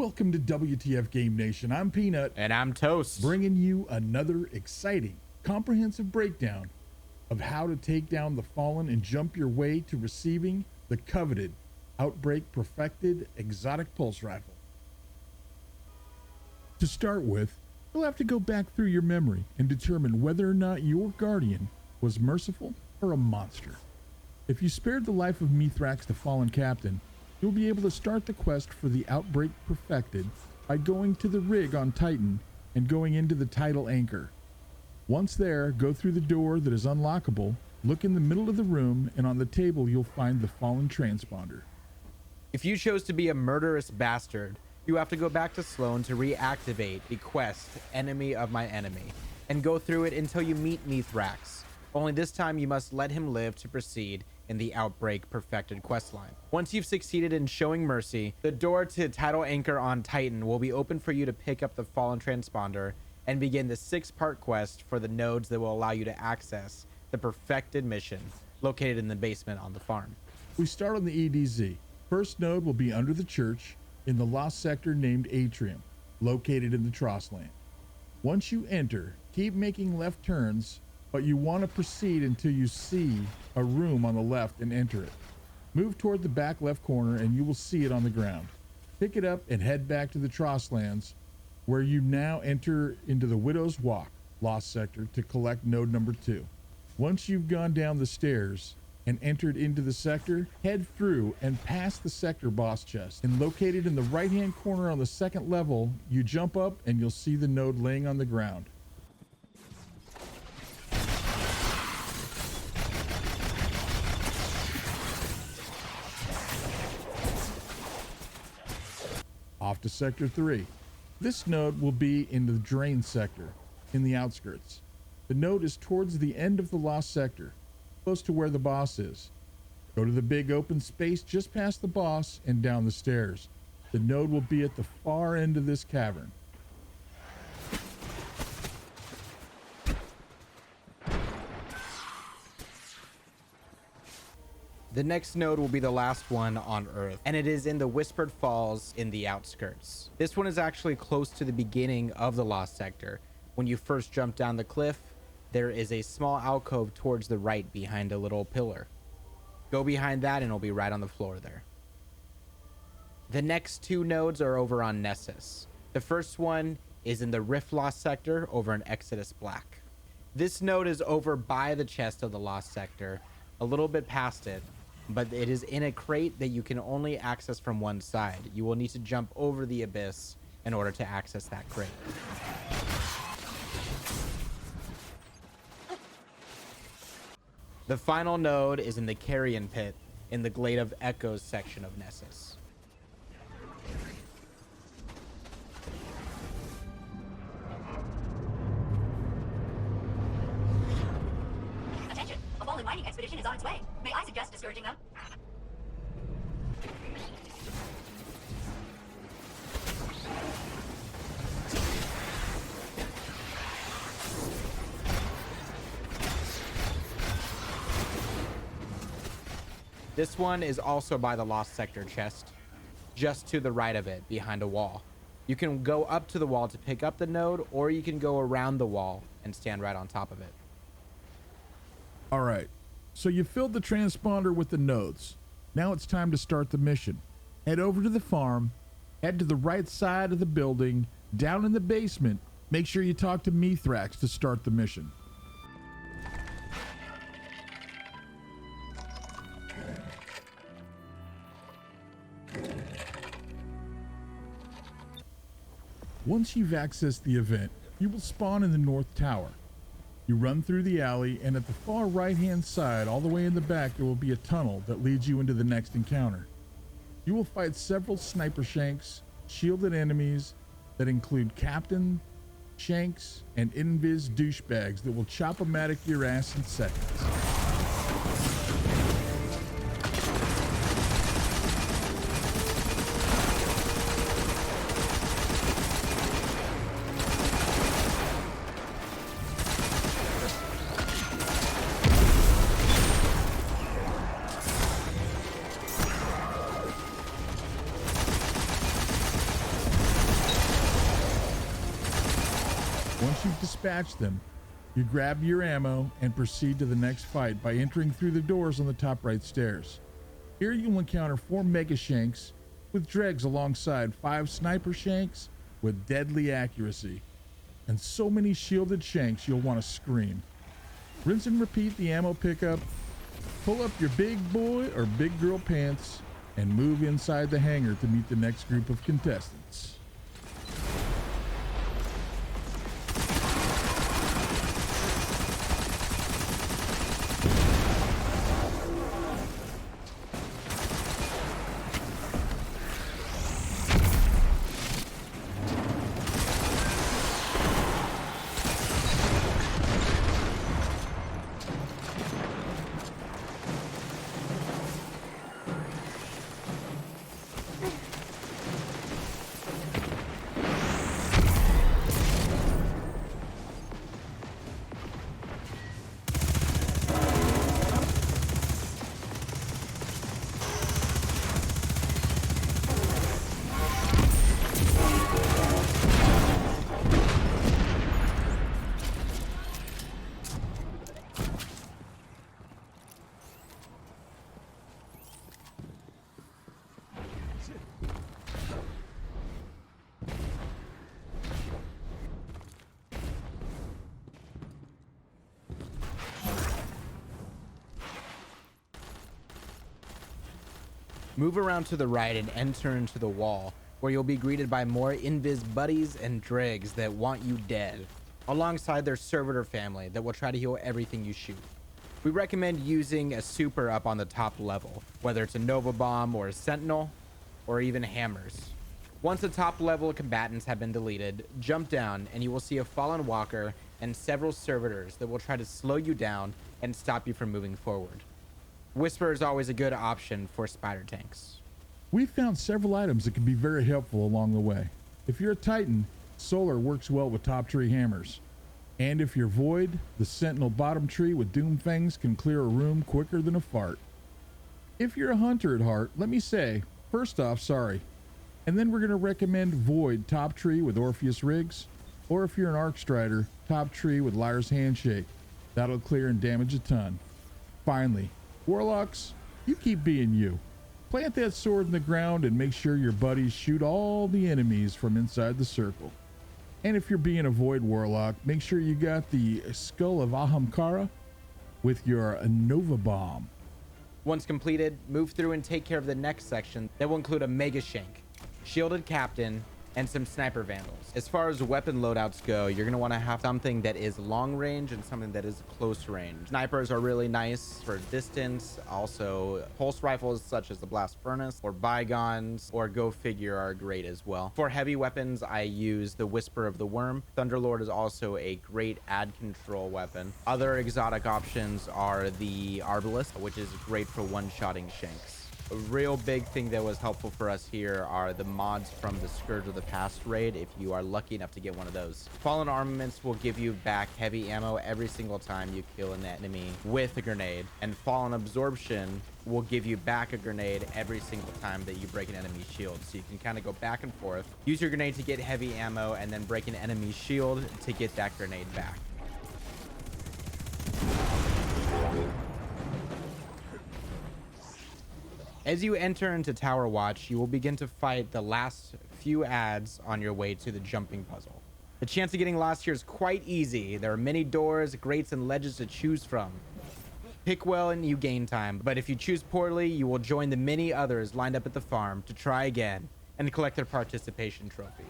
Welcome to WTF Game Nation. I'm Peanut. And I'm Toast. Bringing you another exciting, comprehensive breakdown of how to take down the Fallen and jump your way to receiving the coveted Outbreak Perfected exotic pulse rifle. To start with, you'll have to go back through your memory and determine whether or not your guardian was merciful or a monster. If you spared the life of Mithrax, the fallen captain, you'll be able to start the quest for the Outbreak Perfected by going to the rig on Titan and going into the tidal anchor. Once there, go through the door that is unlockable, look in the middle of the room, and on the table you'll find the fallen transponder. If you chose to be a murderous bastard, you have to go back to Sloan to reactivate the quest, Enemy of My Enemy, and go through it until you meet Mithrax. Only this time you must let him live to proceed in the Outbreak Perfected questline. Once you've succeeded in showing mercy, the door to Tidal Anchor on Titan will be open for you to pick up the Fallen Transponder and begin the 6-part quest for the nodes that will allow you to access the Perfected mission located in the basement on the farm. We start on the EDZ. First node will be under the church in the lost sector named Atrium, located in the Trossland. Once you enter, keep making left turns, but you want to proceed until you see a room on the left and enter it. Move toward the back left corner and you will see it on the ground. Pick it up and head back to the Trosslands, where you now enter into the Widow's Walk, lost sector, to collect node number 2. Once you've gone down the stairs and entered into the sector, head through and past the sector boss chest. And located in the right hand corner on the second level, you jump up and you'll see the node laying on the ground. Off to Sector 3. This node will be in the Drain sector, in the outskirts. The node is towards the end of the Lost sector, close to where the boss is. Go to the big open space just past the boss and down the stairs. The node will be at the far end of this cavern. The next node will be the last one on Earth, and it is in the Whispered Falls in the outskirts. This one is actually close to the beginning of the Lost sector. When you first jump down the cliff, there is a small alcove towards the right behind a little pillar. Go behind that and it'll be right on the floor there. The next 2 nodes are over on Nessus. The first one is in the Rift Lost sector over in Exodus Black. This node is over by the chest of the Lost sector, a little bit past it, but it is in a crate that you can only access from one side. You will need to jump over the abyss in order to access that crate. The final node is in the Carrion Pit in the Glade of Echoes section of Nessus. Attention! A fallen mining expedition is on its way. May I suggest discouraging them? This one is also by the Lost Sector chest, just to the right of it, behind a wall. You can go up to the wall to pick up the node, or you can go around the wall and stand right on top of it. All right, so you filled the transponder with the nodes. Now it's time to start the mission. Head over to the farm, head to the right side of the building, down in the basement. Make sure you talk to Mithrax to start the mission. Once you've accessed the event, you will spawn in the North Tower. You run through the alley, and at the far right-hand side, all the way in the back, there will be a tunnel that leads you into the next encounter. You will fight several sniper shanks, shielded enemies that include Captain, Shanks, and Invis douchebags that will chop-o-matic your ass in seconds. Once you've dispatched them, you grab your ammo and proceed to the next fight by entering through the doors on the top right stairs. Here you'll encounter 4 Mega Shanks with dregs alongside 5 Sniper Shanks with deadly accuracy, and so many shielded Shanks you'll want to scream. Rinse and repeat the ammo pickup, pull up your big boy or big girl pants, and move inside the hangar to meet the next group of contestants. Move around to the right and enter into the wall, where you'll be greeted by more invis buddies and dregs that want you dead, alongside their servitor family that will try to heal everything you shoot. We recommend using a super up on the top level, whether it's a Nova Bomb or a Sentinel, or even hammers. Once the top level combatants have been deleted, jump down and you will see a fallen walker and several servitors that will try to slow you down and stop you from moving forward. Whisper is always a good option for spider tanks. We've found several items that can be very helpful along the way. If you're a Titan, Solar works well with top tree hammers. And if you're Void, the Sentinel bottom tree with Doom Fangs can clear a room quicker than a fart. If you're a hunter at heart, let me say, first off, sorry. And then we're going to recommend Void top tree with Orpheus Rigs. Or if you're an Arc Strider, top tree with Liar's Handshake. That'll clear and damage a ton. Finally, Warlocks, you keep being you. Plant that sword in the ground and make sure your buddies shoot all the enemies from inside the circle. And if you're being a Void Warlock, make sure you got the Skull of Ahamkara with your Nova Bomb. Once completed, move through and take care of the next section that will include a Mega Shank, Shielded Captain, and some Sniper Vandals. As far as weapon loadouts go, you're going to want to have something that is long range and something that is close range. Snipers are really nice for distance. Also, pulse rifles such as the Blast Furnace or Bygones or Go Figure are great as well. For heavy weapons, I use the Whisper of the Worm. Thunderlord is also a great ad control weapon. Other exotic options are the Arbalest, which is great for one-shotting Shanks. A real big thing that was helpful for us here are the mods from the Scourge of the Past raid, if you are lucky enough to get one of those. Fallen Armaments will give you back heavy ammo every single time you kill an enemy with a grenade, and Fallen Absorption will give you back a grenade every single time that you break an enemy's shield. So you can kind of go back and forth, use your grenade to get heavy ammo, and then break an enemy's shield to get that grenade back. As you enter into Tower Watch, you will begin to fight the last few ads on your way to the jumping puzzle. The chance of getting lost here is quite easy. There are many doors, grates, and ledges to choose from. Pick well and you gain time, but if you choose poorly, you will join the many others lined up at the farm to try again and collect their participation trophy.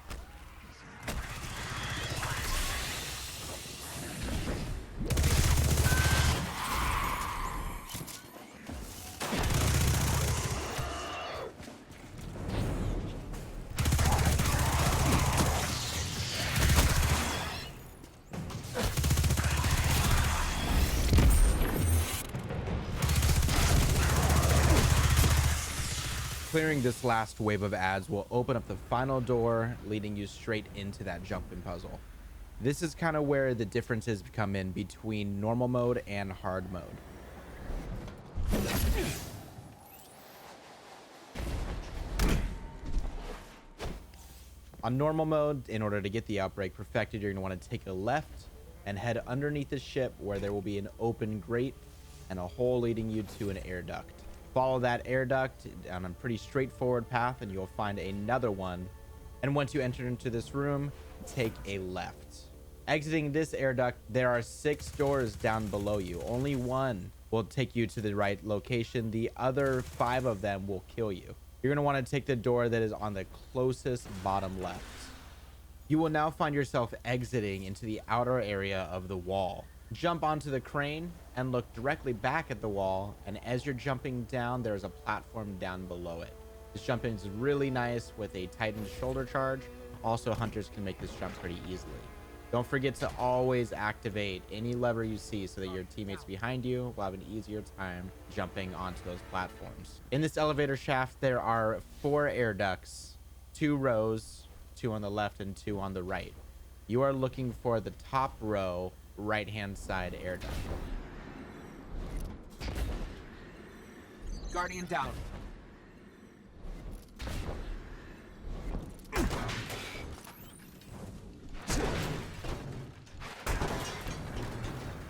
Clearing this last wave of ads will open up the final door, leading you straight into that jumping puzzle. This is kind of where the differences come in between normal mode and hard mode. On normal mode, in order to get the Outbreak Perfected, you're going to want to take a left and head underneath the ship where there will be an open grate and a hole leading you to an air duct. Follow that air duct on a pretty straightforward path and you'll find another one. And once you enter into this room, take a left. Exiting this air duct, there are 6 doors down below you. Only one will take you to the right location. The other 5 of them will kill you. You're going to want to take the door that is on the closest bottom left. You will now find yourself exiting into the outer area of the wall. Jump onto the crane and look directly back at the wall. And as you're jumping down, there's a platform down below it. This jumping is really nice with a tightened shoulder charge. Also, hunters can make this jump pretty easily. Don't forget to always activate any lever you see so that your teammates behind you will have an easier time jumping onto those platforms. In this elevator shaft, there are 4 air ducts, 2 rows, 2 on the left and 2 on the right. You are looking for the top row, right-hand side air duct. Guardian down.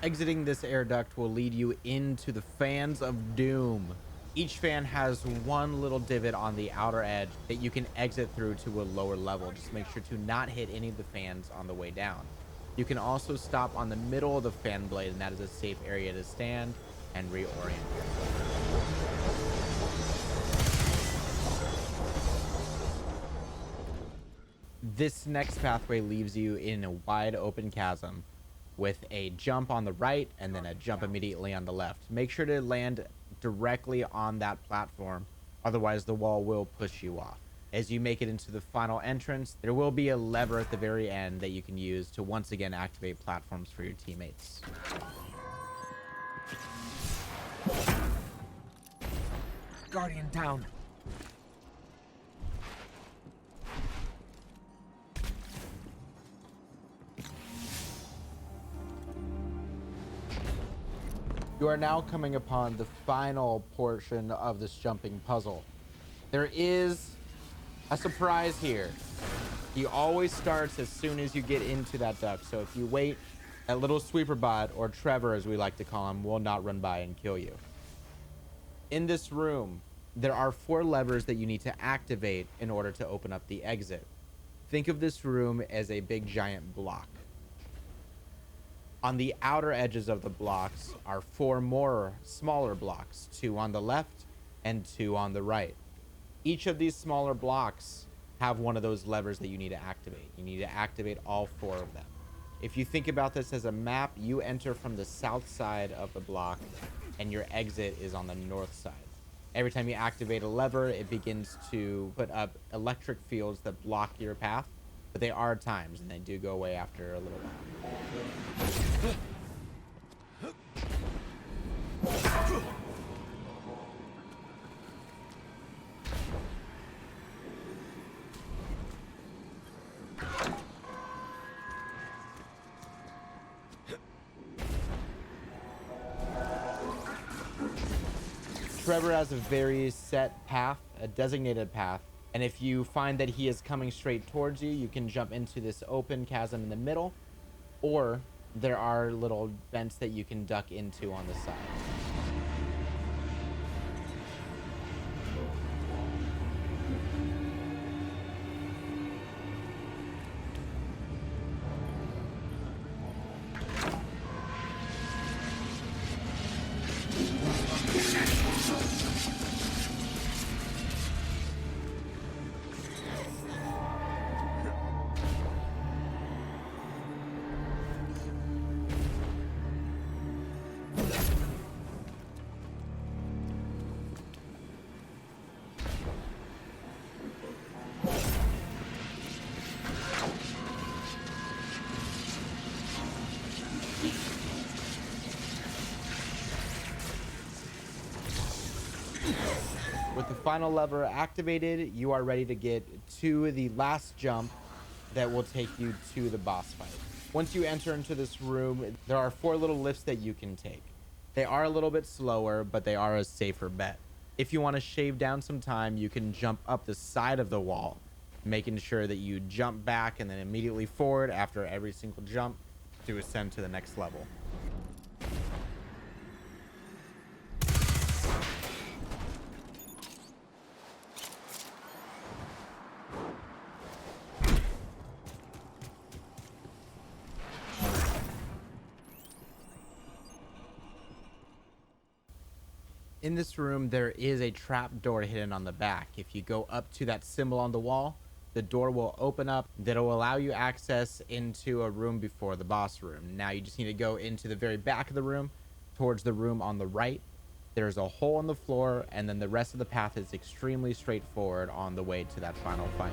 Exiting this air duct will lead you into the fans of doom. Each fan has one little divot on the outer edge that you can exit through to a lower level. Just make sure to not hit any of the fans on the way down. You can also stop on the middle of the fan blade, and that is a safe area to stand and reorient yourself. This next pathway leaves you in a wide open chasm with a jump on the right and then a jump immediately on the left. Make sure to land directly on that platform, otherwise the wall will push you off. As you make it into the final entrance, there will be a lever at the very end that you can use to once again activate platforms for your teammates. Guardian down. You are now coming upon the final portion of this jumping puzzle. There is a surprise here. He always starts as soon as you get into that duct. So if you wait, that little sweeper bot, or Trevor as we like to call him, will not run by and kill you. In this room, there are 4 levers that you need to activate in order to open up the exit. Think of this room as a big giant block. On the outer edges of the blocks are 4 more smaller blocks, 2 on the left and 2 on the right. Each of these smaller blocks have one of those levers that you need to activate. You need to activate all 4 of them. If you think about this as a map, you enter from the south side of the block and your exit is on the north side. Every time you activate a lever, it begins to put up electric fields that block your path, but they are timed and they do go away after a little while. Trevor has a very set path, a designated path, and if you find that he is coming straight towards you, you can jump into this open chasm in the middle, or there are little vents that you can duck into on the side. With the final lever activated, you are ready to get to the last jump that will take you to the boss fight. Once you enter into this room, there are 4 little lifts that you can take. They are a little bit slower, but they are a safer bet. If you want to shave down some time, you can jump up the side of the wall making sure that you jump back and then immediately forward after every single jump to ascend to the next level. In this room, there is a trap door hidden on the back. If you go up to that symbol on the wall, the door will open up. That'll allow you access into a room before the boss room. Now you just need to go into the very back of the room, towards the room on the right. There's a hole in the floor, and then the rest of the path is extremely straightforward on the way to that final fight.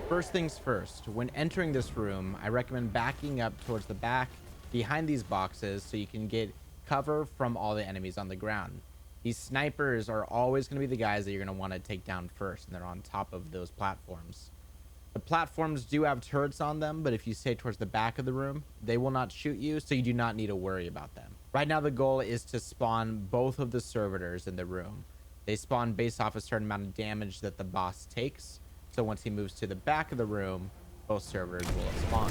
First things first, when entering this room, I recommend backing up towards the back behind these boxes so you can get cover from all the enemies on the ground. These snipers are always going to be the guys that you're going to want to take down first, and they're on top of those platforms. The platforms do have turrets on them, but if you stay towards the back of the room, they will not shoot you, so you do not need to worry about them. Right now, the goal is to spawn both of the servitors in the room. They spawn based off a certain amount of damage that the boss takes. So once he moves to the back of the room, both servitors will spawn.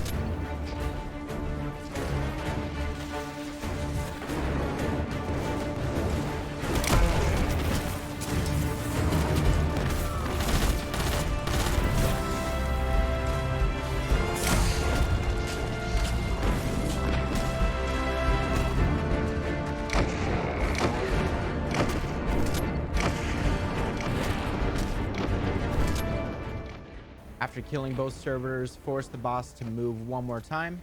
After killing both servitors, force the boss to move one more time.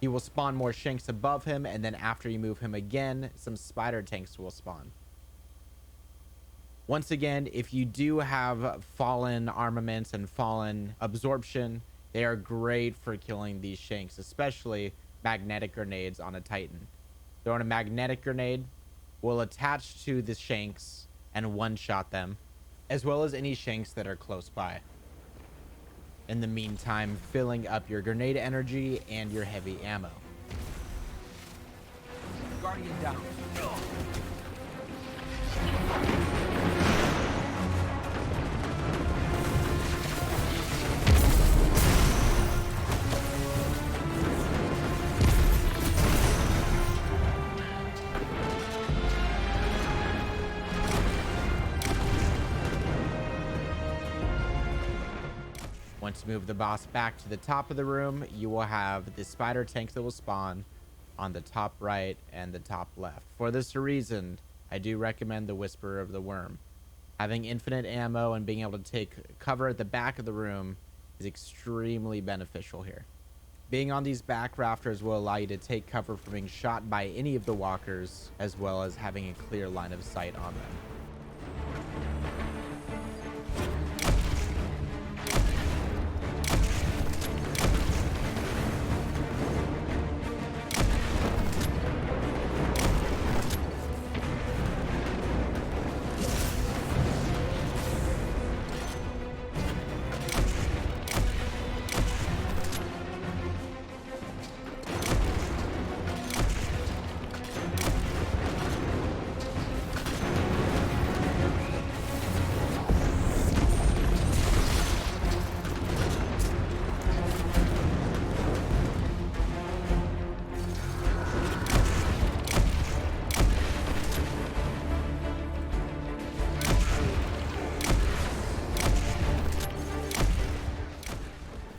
He will spawn more shanks above him, and then after you move him again, some spider tanks will spawn. Once again, if you do have fallen armaments and fallen absorption, they are great for killing these shanks, especially magnetic grenades on a Titan. Throwing a magnetic grenade will attach to the shanks and one-shot them, as well as any shanks that are close by. In the meantime, filling up your grenade energy and your heavy ammo. Guardian down. Once you move the boss back to the top of the room, you will have the spider tanks that will spawn on the top right and the top left. For this reason, I do recommend the Whisperer of the Worm. Having infinite ammo and being able to take cover at the back of the room is extremely beneficial here. Being on these back rafters will allow you to take cover from being shot by any of the walkers, as well as having a clear line of sight on them.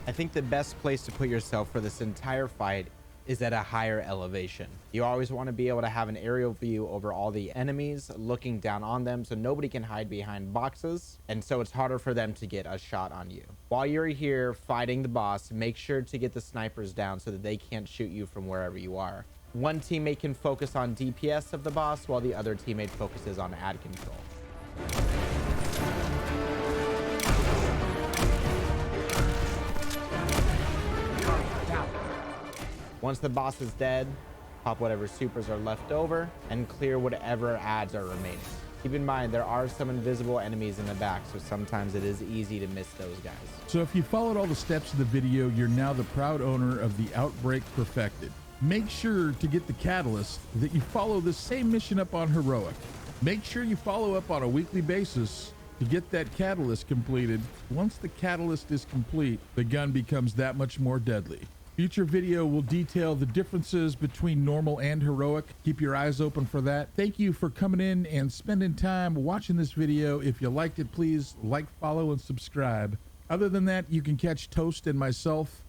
I think the best place to put yourself for this entire fight is at a higher elevation. You always want to be able to have an aerial view over all the enemies, looking down on them so nobody can hide behind boxes, and so it's harder for them to get a shot on you. While you're here fighting the boss, make sure to get the snipers down so that they can't shoot you from wherever you are. One teammate can focus on DPS of the boss while the other teammate focuses on ad control. Once the boss is dead, pop whatever supers are left over and clear whatever ads are remaining. Keep in mind, there are some invisible enemies in the back, so sometimes it is easy to miss those guys. So if you followed all the steps of the video, you're now the proud owner of the Outbreak Perfected. Make sure to get the catalyst that you follow the same mission up on Heroic. Make sure you follow up on a weekly basis to get that catalyst completed. Once the catalyst is complete, the gun becomes that much more deadly. Future video will detail the differences between normal and heroic. Keep your eyes open for that. Thank you for coming in and spending time watching this video. If you liked it, please like, follow, and subscribe. Other than that, you can catch Toast and myself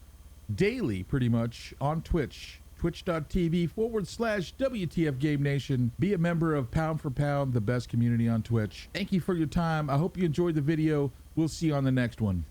daily, pretty much, on Twitch. Twitch.tv/WTFGameNation. Be a member of Pound for Pound, the best community on Twitch. Thank you for your time. I hope you enjoyed the video. We'll see you on the next one.